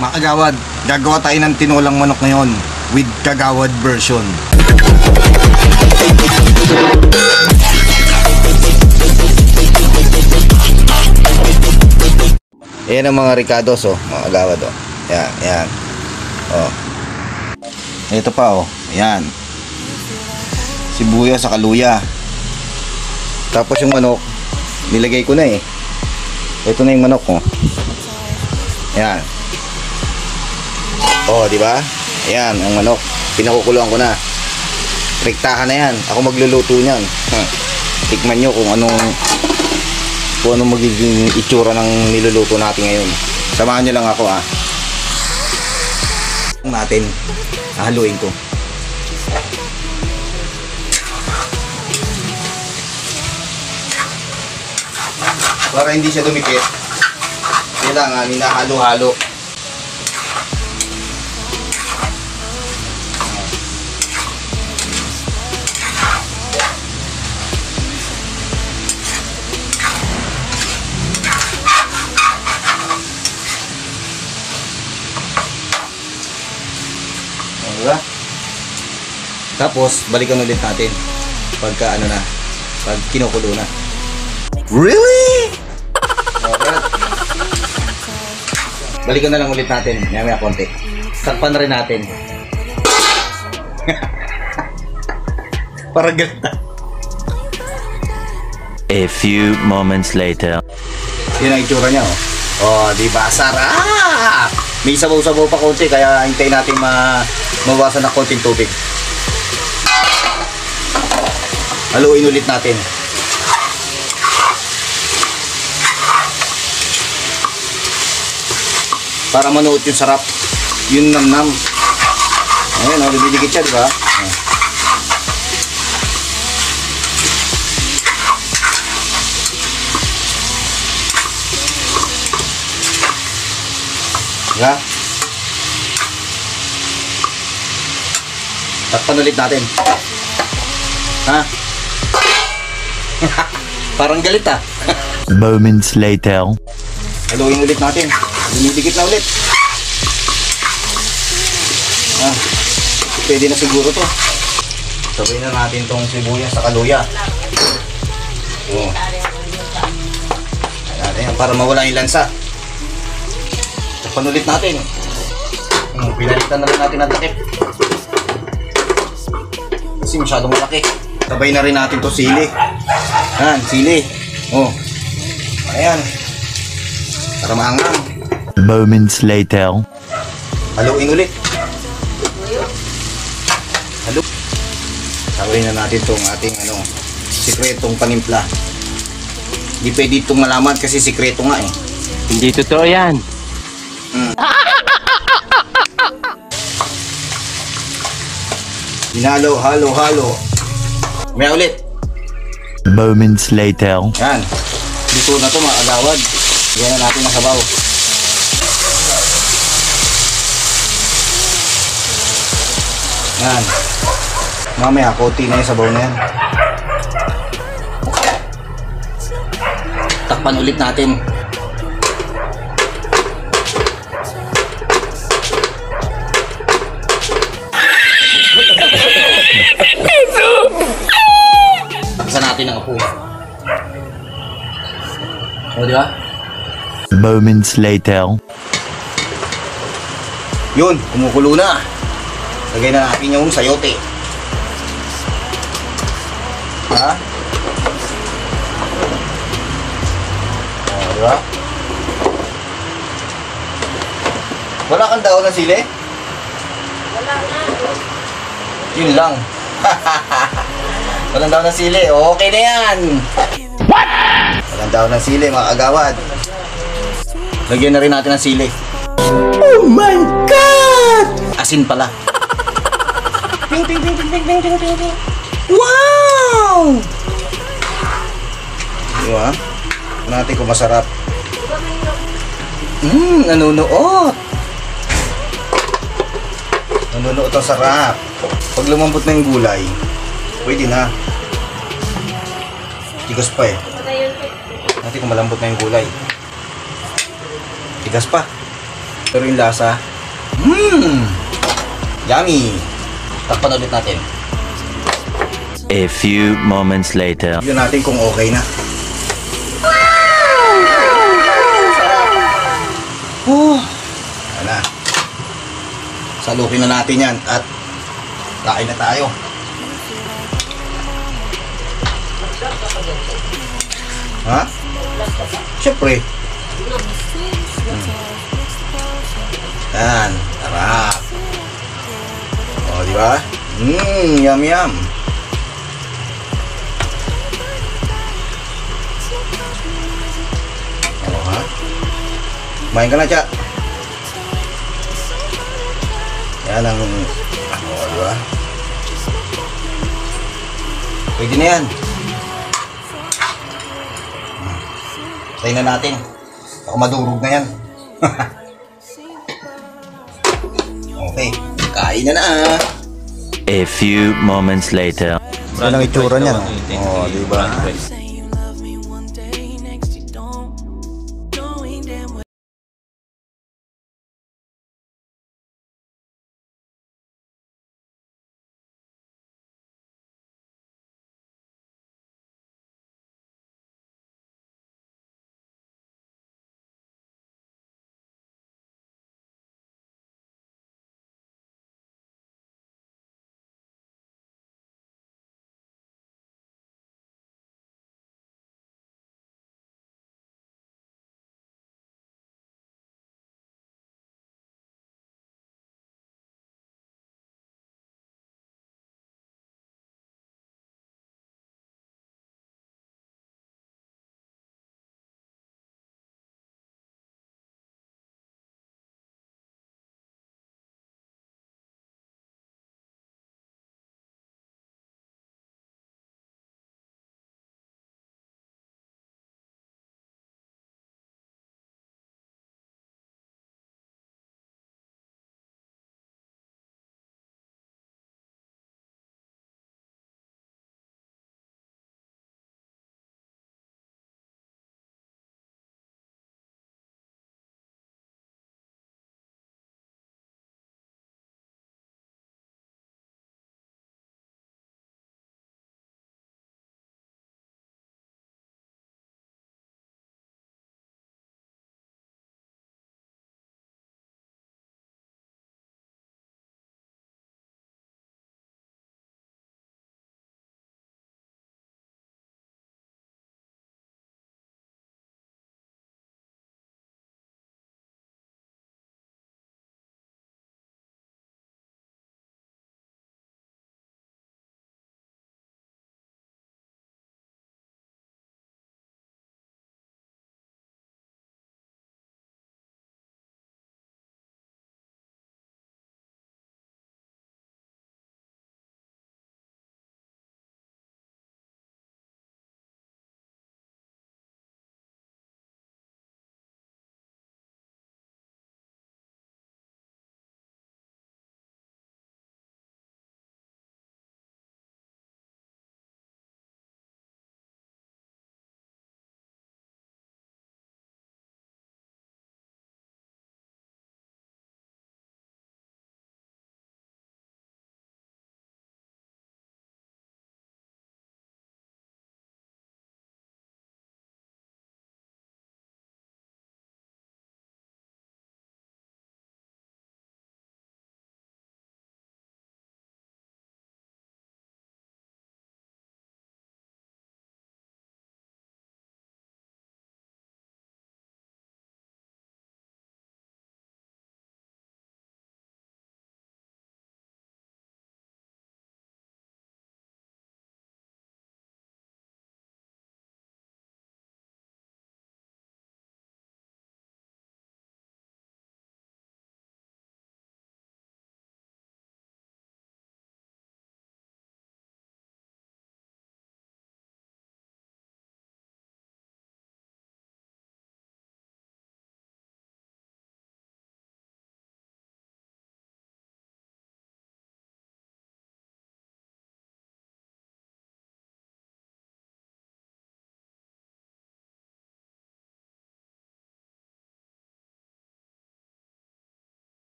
Mga kagawad, gagawa tayo ng tinolang manok ngayon with kagawad version. Ayan ang mga ricados, oh, mga kagawad, oh. Yan, yan. Oh. Ito pa, oh. Ayan. Sibuyas sa kaluya. Tapos yung manok, nilagay ko na eh. Ito na yung manok, oh. Ayan. Oh, di ba? Ayan, ang manok. Pinakukuluan ko na. Rektahan na yan. Ako magluluto niyan. Tikman nyo kung anong magiging itsura ng niluluto natin ngayon. Samahan nyo lang ako, ah. Natin, haluin ko. Para hindi siya dumikit, kailangan hinahalo-halo. Diba? Tapos balikan ulit natin pagka ano na, pag kinukulo na. Really? Okay. Balikan na lang ulit natin, maya konti. Takpan na rin natin. Parang ganda. A few moments later. Yun ang itsura niya, oh. Oh, di ba? Sarap! May sabaw-sabaw pa konti, kaya hintayin natin mawasan ng konting tubig. Haluin ulit natin. Para manuot yung sarap, yung namnam. Ayan, oh, lumidikit siya, di ba? Diba? Takpan ulit natin. Ha? Parang galit, ah. Moments later. Haluin ulit natin. Dumidikit na ulit. Ah, pwede na siguro to. Sabihin na natin tong sibuyas sa kaluya. Oh. Ayan, para mawala yung lansa. Takpan ulit natin. Pinalitan na rin natin ang takip. Kasi masyadong malaki. Sabay na rin natin to sili. Ayan, sili. Oh. Ayan. Para maangang. Moments later. Haluin ulit. Halo. Sabihin na natin itong ating sikretong panimpla. Hindi pwede itong malaman kasi sikreto nga eh. Hindi totoo yan. Hinalo, halo. May ulit. Moments later. Yan. Dito na ito mga agawad. Yan na natin ang sabaw. Yan. Mamaya, konti na yung sabaw na yan. Takpan ulit natin. Takpan natin ang apo. O, di ba? Moments later. Yun, kumukulo na. Lagay na natin yung sayote. Ha? O, diba? Wala kang daon ng sili? Wala na. Yun lang. Walang daon ng sili. Okay na yan. What? Walang daon ng sili, mga agawad. Lagyan na rin natin ng sili. Oh my God! Asin pala. Ping, ping, ping, ping, ping, ping, ping, ping. Wow! Diba? Natin kung masarap. Nanunuot. Nanunuot ang sarap. Pag lumambot na yung gulay, pwede na. Tigas pa eh. Natin kung malambot na yung gulay. Tigas pa. Pero yung lasa, yummy. Takpan ulit natin. A few moments later. Tignan natin kung okay na. Ayan na. Salukin na natin yan at kain na tayo. Ha? Siyempre. Yan. Sarap. O, di ba? Yum yum. O, ha? Kumain ka na, Cha. Yan ang... O, di ba? Pwede na yan. Tayo na natin. Ako madurog na yan. Okay. Kain na na. A few moments later. Yan ang itsura niya. O, di ba?